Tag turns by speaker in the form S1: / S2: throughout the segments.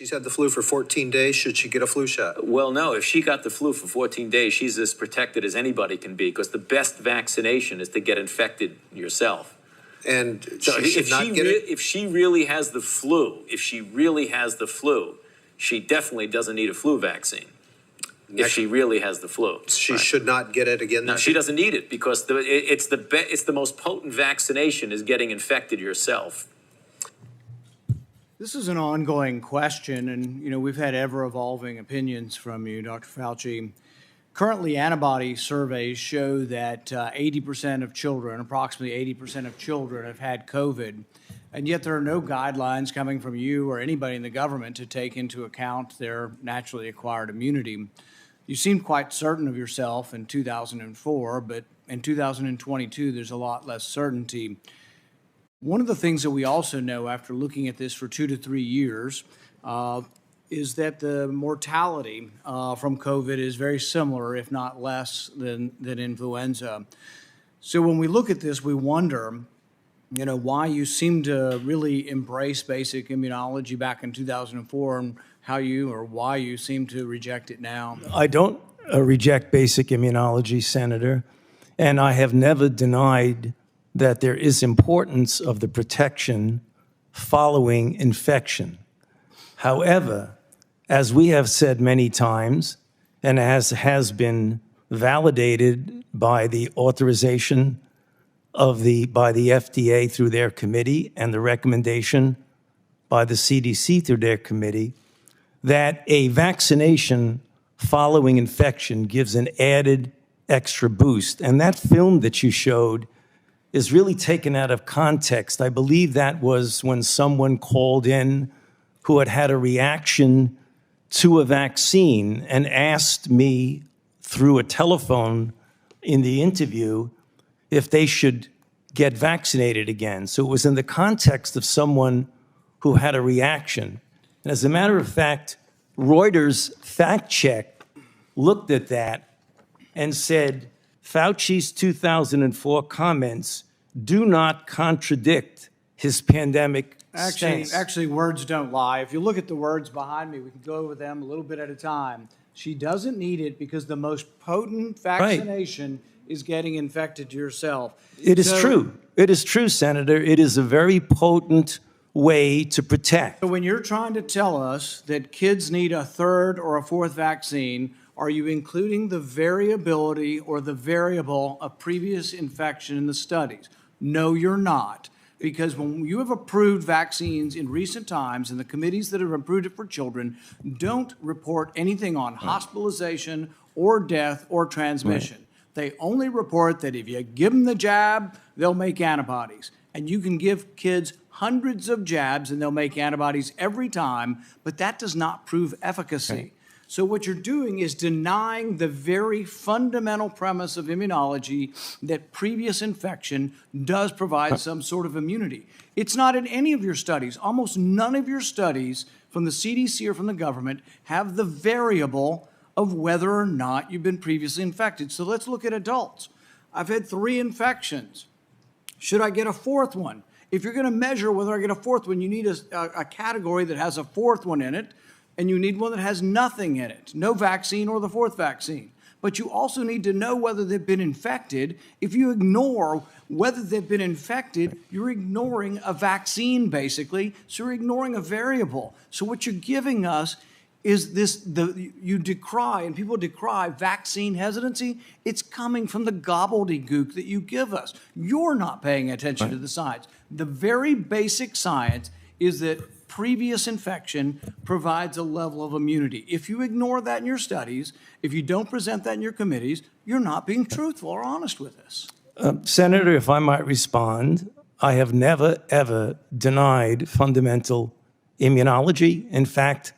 S1: She's had the flu for 14 days. Should she get a flu shot?
S2: Well, no, if she got the flu for 14 days, she's as protected as anybody can be, because the best vaccination is to get infected yourself.
S1: And
S2: So
S1: she should not get it?
S2: if she really has the flu, she definitely doesn't need a flu vaccine. If she really has the flu.
S1: She should not get it again?
S2: No, she doesn't need it, because it's the most potent vaccination is getting infected yourself.
S3: This is an ongoing question, and we've had ever-evolving opinions from you, Dr. Fauci. Currently, antibody surveys show that 80% of children, approximately 80% of children, have had COVID, and yet there are no guidelines coming from you or anybody in the government to take into account their naturally acquired immunity. You seemed quite certain of yourself in 2004, but in 2022, there's a lot less certainty. One of the things that we also know after looking at this for 2 to 3 years is that the mortality from COVID is very similar, if not less, than influenza. So when we look at this, we wonder, why you seem to really embrace basic immunology back in 2004 and why you seem to reject it now.
S4: I don't reject basic immunology, Senator, and I have never denied that there is importance of the protection following infection. However, as we have said many times, and as has been validated by the authorization by the FDA through their committee and the recommendation by the CDC through their committee, that a vaccination following infection gives an added extra boost. And that film that you showed is really taken out of context. I believe that was when someone called in who had had a reaction to a vaccine and asked me through a telephone in the interview if they should get vaccinated again. So it was in the context of someone who had a reaction. And as a matter of fact, Reuters fact check looked at that and said, Fauci's 2004 comments do not contradict his pandemic stance.
S3: Actually, words don't lie. If you look at the words behind me, we can go over them a little bit at a time. She doesn't need it because the most potent vaccination is getting infected yourself.
S4: It is true. It is true, Senator. It is a very potent way to protect.
S3: So when you're trying to tell us that kids need a third or a fourth vaccine, are you including the variability or the variable of previous infection in the studies? No, you're not. Because when you have approved vaccines in recent times, and the committees that have approved it for children don't report anything on hospitalization or death or transmission. Right. They only report that if you give them the jab, they'll make antibodies. And you can give kids hundreds of jabs and they'll make antibodies every time, but that does not prove efficacy. Okay. So what you're doing is denying the very fundamental premise of immunology that previous infection does provide some sort of immunity. It's not in any of your studies. Almost none of your studies from the CDC or from the government have the variable of whether or not you've been previously infected. So let's look at adults. I've had 3 infections. Should I get a 4th one? If you're going to measure whether I get a 4th one, you need a category that has a 4th one in it, and you need one that has nothing in it, no vaccine or the 4th vaccine. But you also need to know whether they've been infected. If you ignore whether they've been infected, you're ignoring a vaccine, basically, so you're ignoring a variable. So what you're giving us is you decry, and people decry vaccine hesitancy. It's coming from the gobbledygook that you give us. You're not paying attention to the science. The very basic science is that previous infection provides a level of immunity. If you ignore that in your studies, if you don't present that in your committees, you're not being truthful or honest with us.
S4: Senator, if I might respond, I have never, ever denied fundamental immunology. In fact,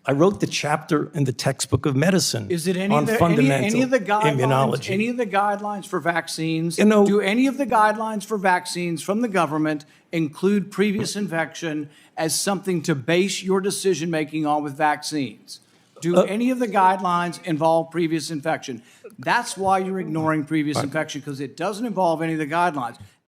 S4: I wrote the chapter in the textbook of medicine on fundamental immunology.
S3: Any of the guidelines for vaccines, do any of the guidelines for vaccines from the government include previous infection as something to base your decision-making on with vaccines? Do any of the guidelines involve previous infection? That's why you're ignoring previous infection, because it doesn't involve any of the guidelines.